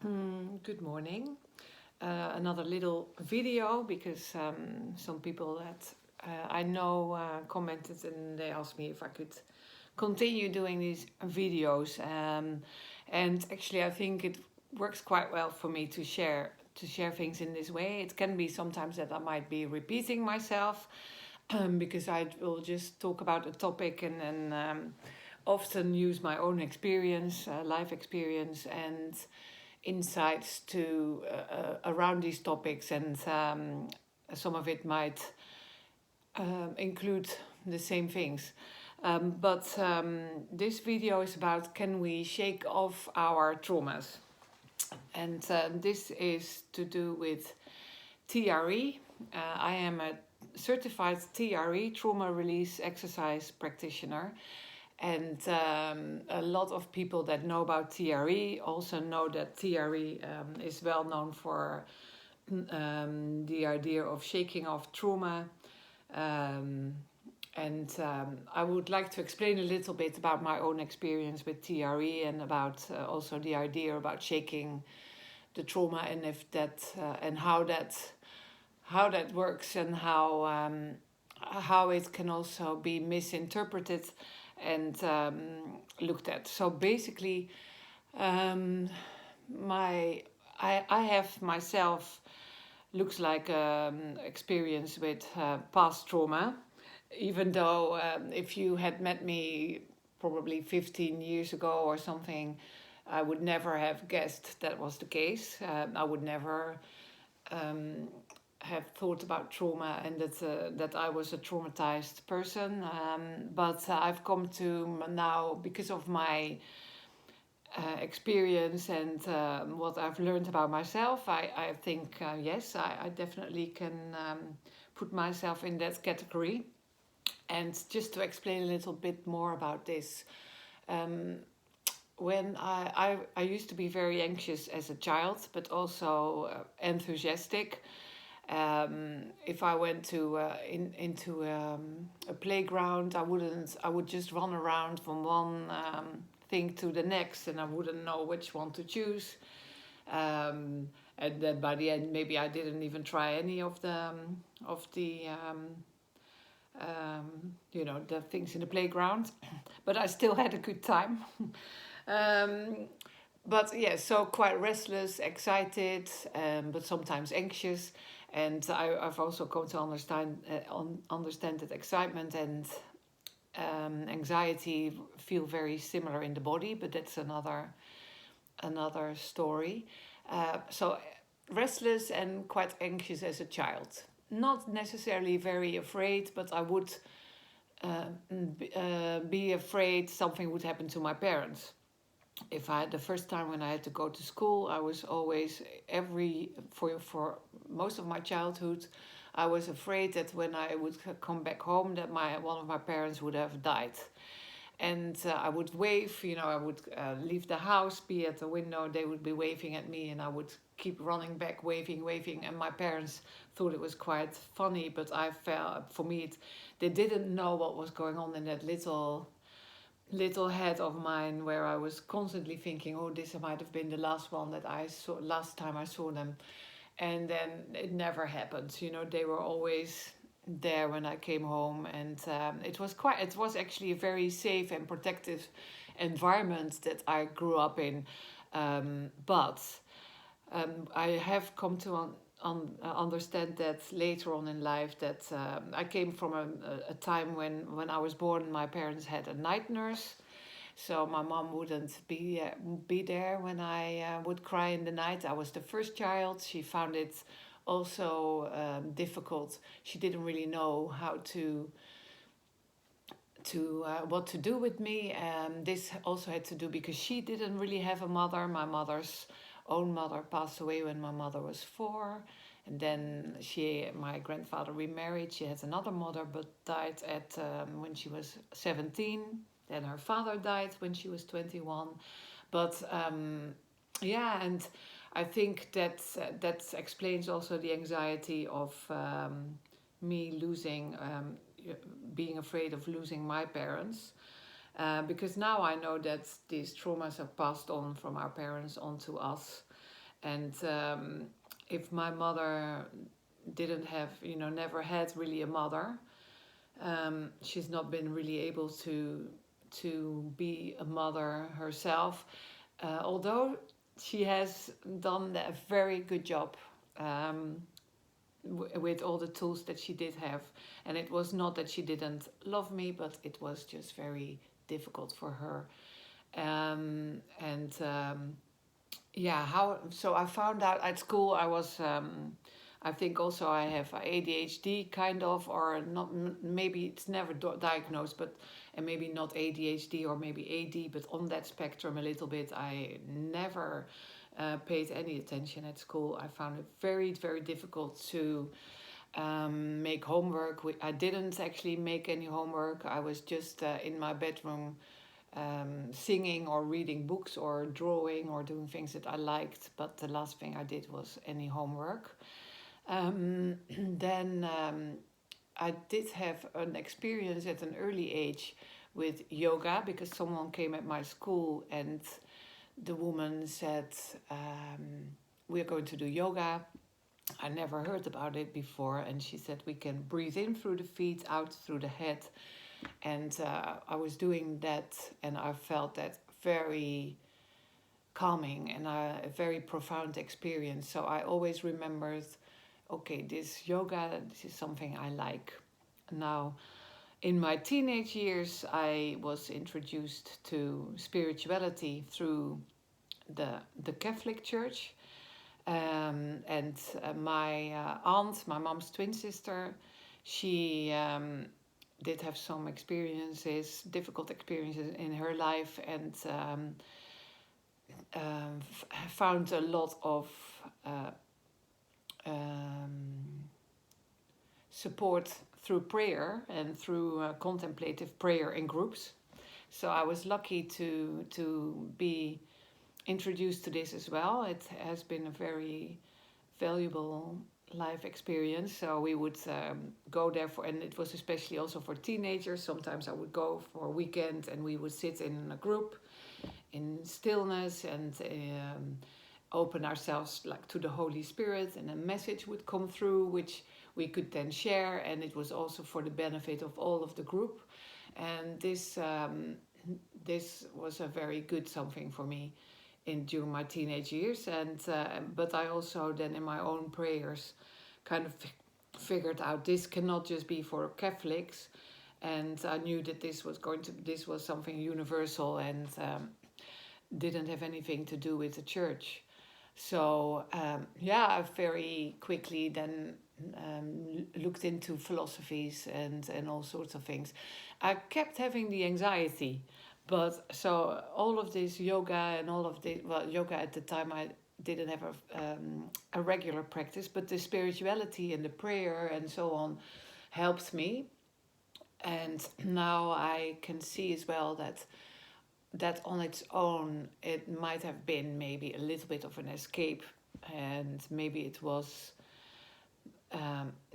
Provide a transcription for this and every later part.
Good morning. Another little video because some people that I know commented and they asked me if I could continue doing these videos. And actually, I think it works quite well for me to share things in this way. It can be sometimes that I might be repeating myself because I will just talk about a topic and often use my own experience, life experience, and insights to around these topics, and some of it might include the same things. But this video is about, can we shake off our traumas? And this is to do with TRE. I am a certified TRE, trauma release exercise practitioner. And a lot of people that know about TRE also know that TRE is well known for the idea of shaking off trauma. And I would like to explain a little bit about my own experience with TRE and about also the idea about shaking the trauma, and if that and how that works, and how it can also be misinterpreted and looked at. So basically, I have myself looks like experience with past trauma, even though if you had met me probably 15 years ago or something, I would never have guessed that was the case. I would never have thought about trauma and that I was a traumatized person. But I've come to now, because of my experience and what I've learned about myself, I think, yes, I definitely can put myself in that category. And just to explain a little bit more about this, when I used to be very anxious as a child, but also enthusiastic. If I went to into a playground, I would just run around from one thing to the next, and I wouldn't know which one to choose. And then by the end, maybe I didn't even try any of the the things in the playground, but I still had a good time. um, but yeah, so quite restless, excited, but sometimes anxious. And I've also come to understand that excitement and anxiety feel very similar in the body, but that's another story. So restless and quite anxious as a child. Not necessarily very afraid, but I would be afraid something would happen to my parents. If I had the first time when I had to go to school, I was always for most of my childhood, I was afraid that when I would come back home, that one of my parents would have died. And I would wave, I would leave the house, be at the window, they would be waving at me, and I would keep running back, waving. And my parents thought it was quite funny, but I felt, for me, they didn't know what was going on in that little head of mine, where I was constantly thinking, oh, this might have been the last time I saw them. And then it never happened. They were always there when I came home, and it was actually a very safe and protective environment that I grew up in. But I have come to understand that later on in life, that I came from a time when I was born, my parents had a night nurse. So my mom wouldn't be there when I would cry in the night. I was the first child. She found it also difficult. She didn't really know how to what to do with me. This also had to do because she didn't really have a mother. My mother's own mother passed away when my mother was 4. And then my grandfather remarried. She has another mother, but died when she was 17. Then her father died when she was 21. But yeah, and I think that explains also the anxiety of me being afraid of losing my parents. Because now I know that these traumas are passed on from our parents onto us. And if my mother didn't have, never had really a mother, she's not been really able to be a mother herself, although she has done a very good job, um, with all the tools that she did have. And it was not that she didn't love me, but it was just very difficult for her. And yeah, how so I found out at school I was, I think also I have ADHD kind of, or not, maybe it's never diagnosed, but and maybe not ADHD or maybe AD, but on that spectrum a little bit. I never paid any attention at school. I found it very, very difficult to make homework. I didn't actually make any homework. I was just in my bedroom, singing or reading books or drawing or doing things that I liked. But the last thing I did was any homework. Then I did have an experience at an early age with yoga, because someone came at my school and the woman said, we're going to do yoga. I never heard about it before, and she said we can breathe in through the feet, out through the head. And I was doing that, and I felt that very calming and a very profound experience. So I always remembered, okay, this yoga, this is something I like. Now, in my teenage years, I was introduced to spirituality through the Catholic Church. And my aunt, my mom's twin sister, she did have some experiences, difficult experiences in her life, and found a lot of uh, um, support through prayer and through contemplative prayer in groups. So I was lucky to be introduced to this as well. It has been a very valuable life experience. So we would go there for, and it was especially also for teenagers. Sometimes I would go for a weekend and we would sit in a group in stillness and open ourselves like to the Holy Spirit, and a message would come through which we could then share, and it was also for the benefit of all of the group. And this was a very good something for me during my teenage years. And but I also then in my own prayers kind of figured out this cannot just be for Catholics, and I knew that this was something universal, and didn't have anything to do with the church. So yeah, I very quickly then looked into philosophies and all sorts of things. I kept having the anxiety, but so all of this yoga and all of the, well, yoga at the time I didn't have a regular practice, but the spirituality and the prayer and so on helped me. And now I can see as well that on its own it might have been maybe a little bit of an escape, and maybe it was,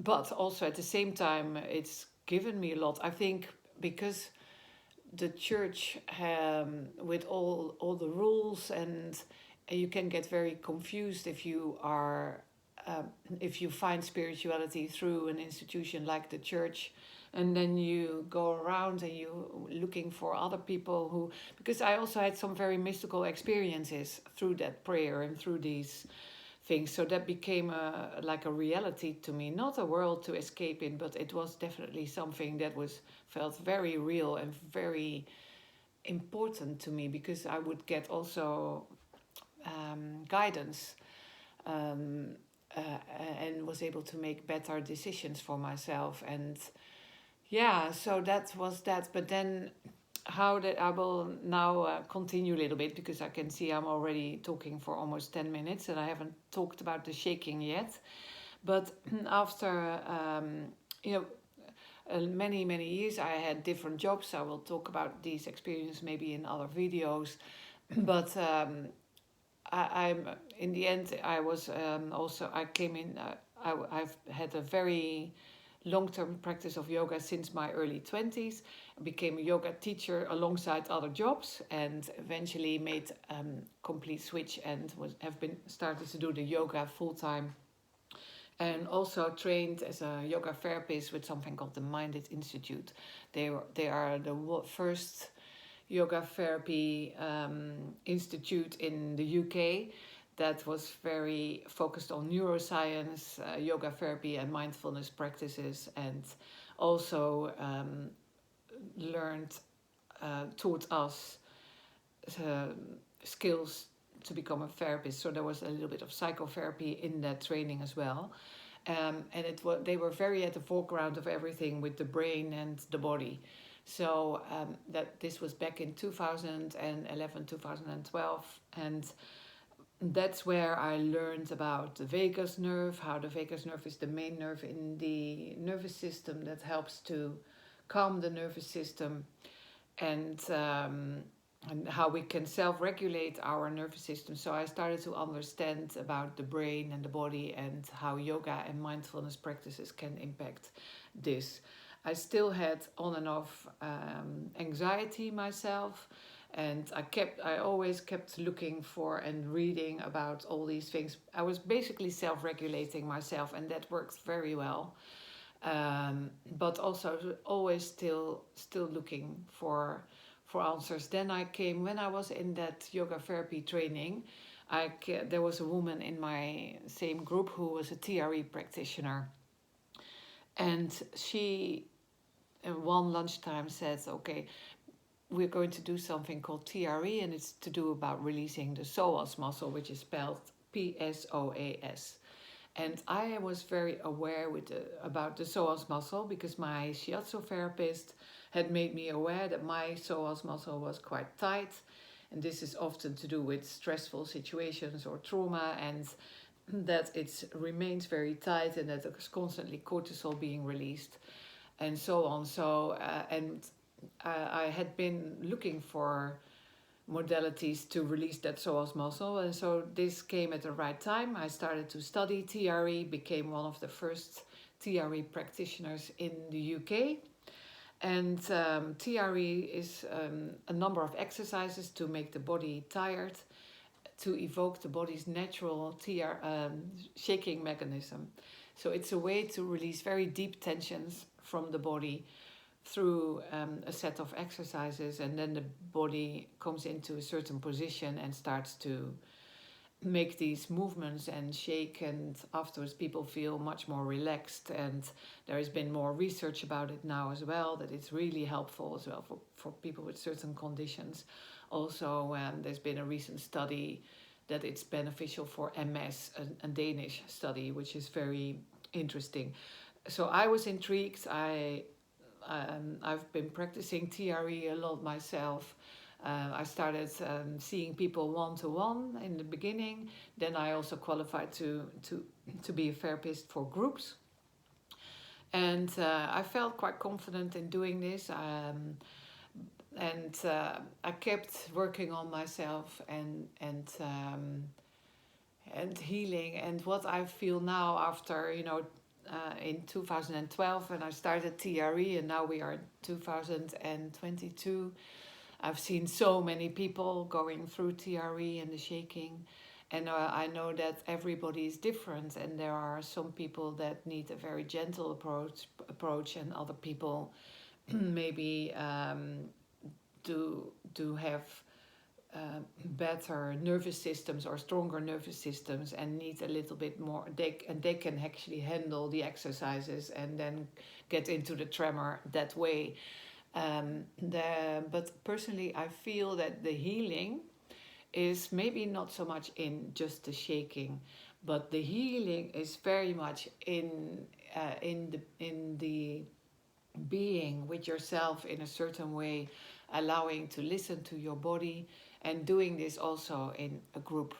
but also at the same time it's given me a lot, I think, because the church, with all the rules, and you can get very confused if you are if you find spirituality through an institution like the church, and then you go around and you looking for other people who, because I also had some very mystical experiences through that prayer and through these things, so that became like a reality to me, not a world to escape in, but it was definitely something that was felt very real and very important to me, because I would get also guidance, um, uh, and was able to make better decisions for myself. And yeah, so that was that. But then how that I will now continue a little bit, because I can see I'm already talking for almost 10 minutes and I haven't talked about the shaking yet. But after you know many years, I had different jobs. I will talk about these experiences maybe in other videos. But I'm in the end I was also I came in. I've had a very long-term practice of yoga since my early 20s. I became a yoga teacher alongside other jobs, and eventually made complete switch and have been started to do the yoga full-time, and also trained as a yoga therapist with something called the Minded Institute. They are the first yoga therapy institute in the UK that was very focused on neuroscience, yoga therapy, and mindfulness practices, and also learned, taught us uh, skills to become a therapist. So there was a little bit of psychotherapy in that training as well. And they were very at the foreground of everything with the brain and the body. So that this was back in 2011, 2012, and that's where I learned about the vagus nerve, how the vagus nerve is the main nerve in the nervous system that helps to calm the nervous system, and how we can self-regulate our nervous system. So I started to understand about the brain and the body, and how yoga and mindfulness practices can impact this. I still had on and off anxiety myself, and I always kept looking for and reading about all these things. I was basically self-regulating myself, and that worked very well. But also always still looking for answers. Then when I was in that yoga therapy training, there was a woman in my same group who was a TRE practitioner, and she at one lunchtime said, okay, we're going to do something called TRE, and it's to do about releasing the psoas muscle, which is spelled PSOAS. And I was very aware about the psoas muscle, because my shiatsu therapist had made me aware that my psoas muscle was quite tight. And this is often to do with stressful situations or trauma, and that it remains very tight, and that there's constantly cortisol being released, and so on. So, I had been looking for modalities to release that psoas muscle, and so this came at the right time. I started to study TRE, became one of the first TRE practitioners in the UK. And TRE is a number of exercises to make the body tired, to evoke the body's natural shaking mechanism. So it's a way to release very deep tensions from the body through a set of exercises, and then the body comes into a certain position and starts to make these movements and shake, and afterwards people feel much more relaxed. And there has been more research about it now as well, that it's really helpful as well for people with certain conditions. Also, there's been a recent study that it's beneficial for MS, a Danish study, which is very interesting. So I was intrigued. I've been practicing TRE a lot myself. I started seeing people one-to-one in the beginning. Then I also qualified to be a therapist for groups. And I felt quite confident in doing this. And I kept working on myself and healing. And what I feel now after, in 2012 when I started TRE, and now we are in 2022. I've seen so many people going through TRE and the shaking, and I know that everybody is different, and there are some people that need a very gentle approach, and other people maybe do have better nervous systems or stronger nervous systems and need a little bit more. They can actually handle the exercises and then get into the tremor that way. But personally, I feel that the healing is maybe not so much in just the shaking, but the healing is very much in the being with yourself in a certain way, allowing to listen to your body, and doing this also in a group,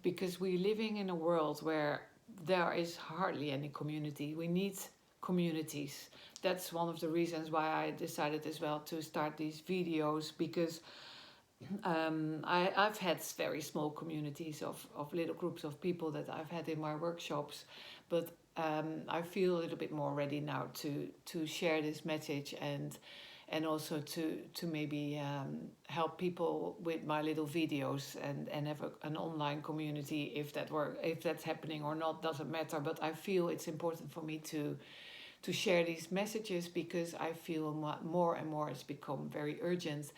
because we're living in a world where there is hardly any community. We need communities. That's one of the reasons why I decided as well to start these videos, because I've had very small communities of little groups of people that I've had in my workshops, but I feel a little bit more ready now to share this message, and also to maybe help people with my little videos, and have an online community. If that's happening or not doesn't matter, but I feel it's important for me to share these messages, because I feel more and more it's become very urgent,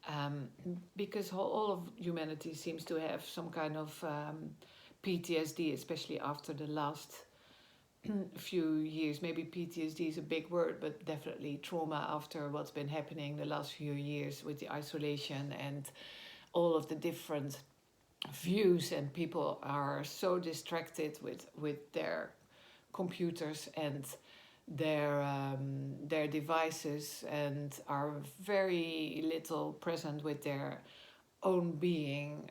um, because all of humanity seems to have some kind of PTSD, especially after the last few years. Maybe PTSD is a big word, but definitely trauma after what's been happening the last few years with the isolation and all of the different views, and people are so distracted with their computers and their devices, and are very little present with their own being,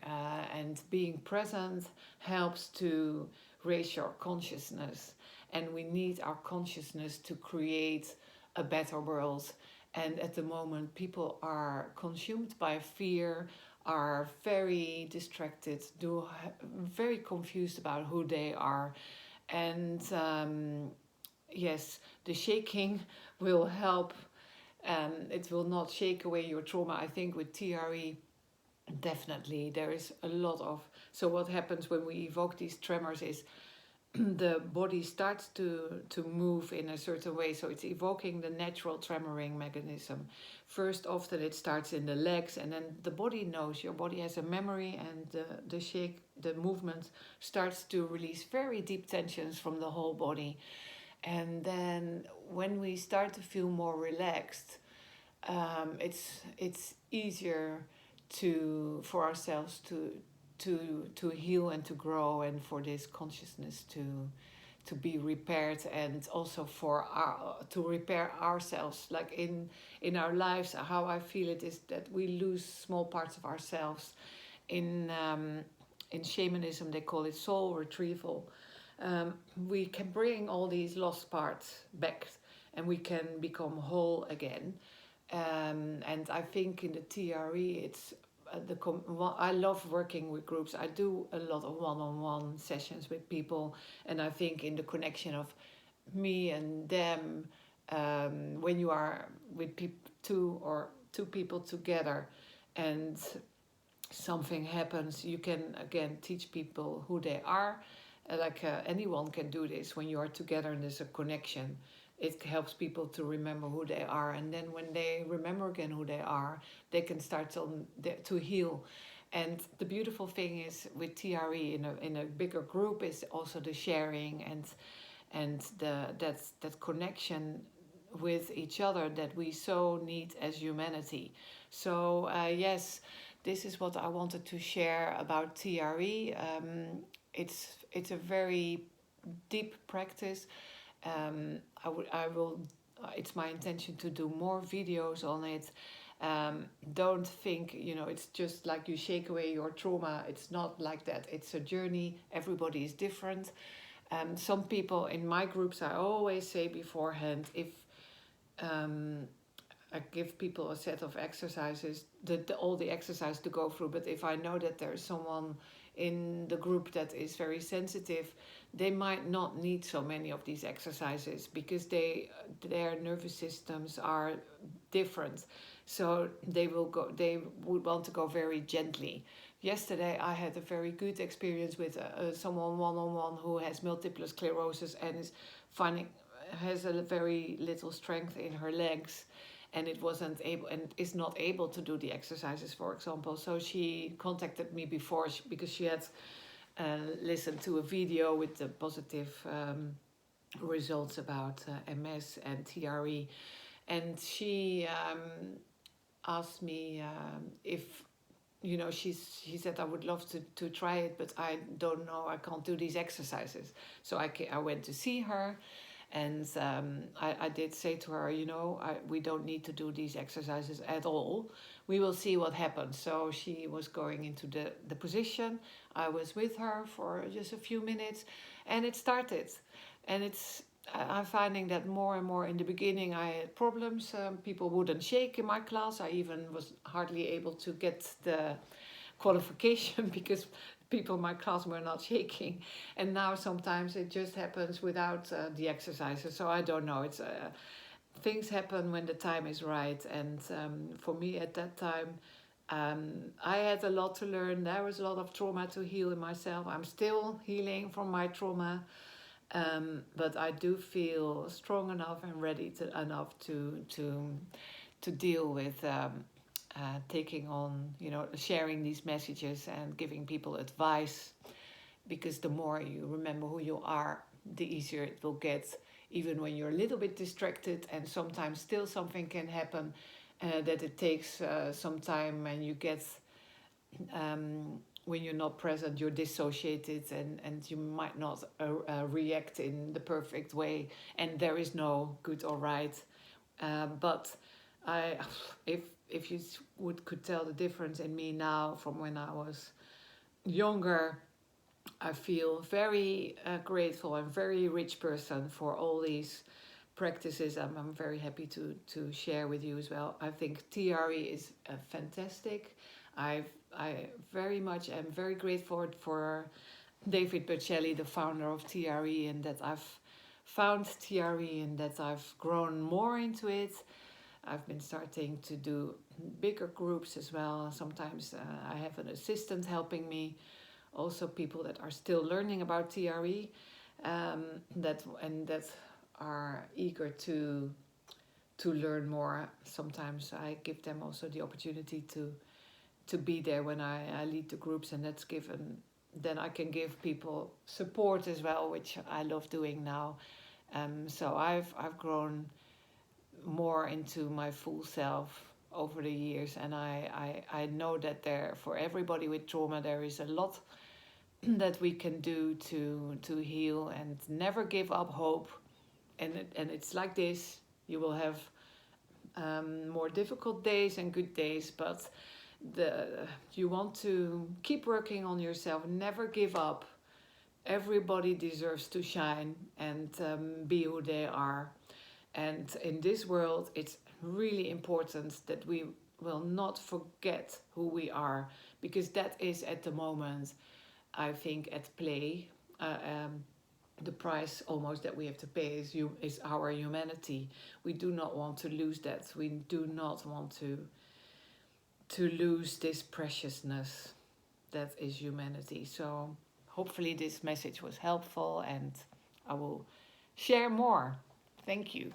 and being present helps to raise your consciousness, and we need our consciousness to create a better world. And at the moment people are consumed by fear, are very distracted, very confused about who they are. And yes, the shaking will help. It will not shake away your trauma. I think with TRE, definitely there is a lot of. So what happens when we evoke these tremors is the body starts to move in a certain way. So it's evoking the natural tremoring mechanism. First, often it starts in the legs, and then the body knows. Your body has a memory, and the movement starts to release very deep tensions from the whole body. And then when we start to feel more relaxed, it's easier for ourselves to heal and to grow, and for this consciousness to be repaired, and also to repair ourselves. Like in our lives, how I feel it is that we lose small parts of ourselves. In shamanism they call it soul retrieval. We can bring all these lost parts back, and we can become whole again. And I think in the TRE, it's I love working with groups. I do a lot of one-on-one sessions with people, and I think in the connection of me and them, when you are with two people together, and something happens, you can again teach people who they are. Anyone can do this. When you are together and there's a connection, it helps people to remember who they are, and then when they remember again who they are, they can start to heal. And the beautiful thing is with TRE in a bigger group is also the sharing, and that connection with each other that we so need as humanity. So yes, this is what I wanted to share about TRE. It's a very deep practice. I will. It's my intention to do more videos on it. Don't think it's just like you shake away your trauma. It's not like that. It's a journey. Everybody is different. Some people in my groups, I always say beforehand, if I give people a set of exercises, all the exercises to go through. But if I know that there's someone in the group that is very sensitive, they might not need so many of these exercises, because their nervous systems are different. So they would want to go very gently. Yesterday I had a very good experience with someone one-on-one who has multiple sclerosis and has a very little strength in her legs, and is not able to do the exercises, for example. So she contacted me before, because she had listened to a video with the positive results about MS and TRE, and she asked me if she said, I would love to try it, but I don't know, I can't do these exercises. So I went to see her. And I did say to her, we don't need to do these exercises at all. We will see what happens. So she was going into the position. I was with her for just a few minutes, and it started. And I'm finding that more and more. In the beginning I had problems. People wouldn't shake in my class. I even was hardly able to get the qualification because people in my class were not shaking, and now sometimes it just happens without the exercises. So I don't know. It's things happen when the time is right, and for me at that time, I had a lot to learn. There was a lot of trauma to heal in myself. I'm still healing from my trauma, but I do feel strong enough and ready enough to deal with taking on, sharing these messages and giving people advice, because the more you remember who you are, the easier it will get, even when you're a little bit distracted, and sometimes still something can happen that it takes some time, and you get, when you're not present, you're dissociated, and you might not react in the perfect way, and there is no good or right. But I, if you could tell the difference in me now from when I was younger, I feel very grateful and very rich person for all these practices. I'm very happy to share with you as well. I think TRE is fantastic. I very much am very grateful for David Bercelli, the founder of TRE, and that I've found TRE and that I've grown more into it. I've been starting to do bigger groups as well. Sometimes I have an assistant helping me, also people that are still learning about TRE, that are eager to learn more. Sometimes I give them also the opportunity to be there when I lead the groups, and that's given. Then I can give people support as well, which I love doing now. So I've grown more into my full self over the years, and I know that there, for everybody with trauma, there is a lot that we can do to heal, and never give up hope. And it's like this: you will have more difficult days and good days, but you want to keep working on yourself, never give up. Everybody deserves to shine and be who they are. And in this world, it's really important that we will not forget who we are, because that is at the moment, I think, at play. The price almost that we have to pay is our humanity. We do not want to lose that. We do not want to lose this preciousness that is humanity. So hopefully this message was helpful, and I will share more. Thank you.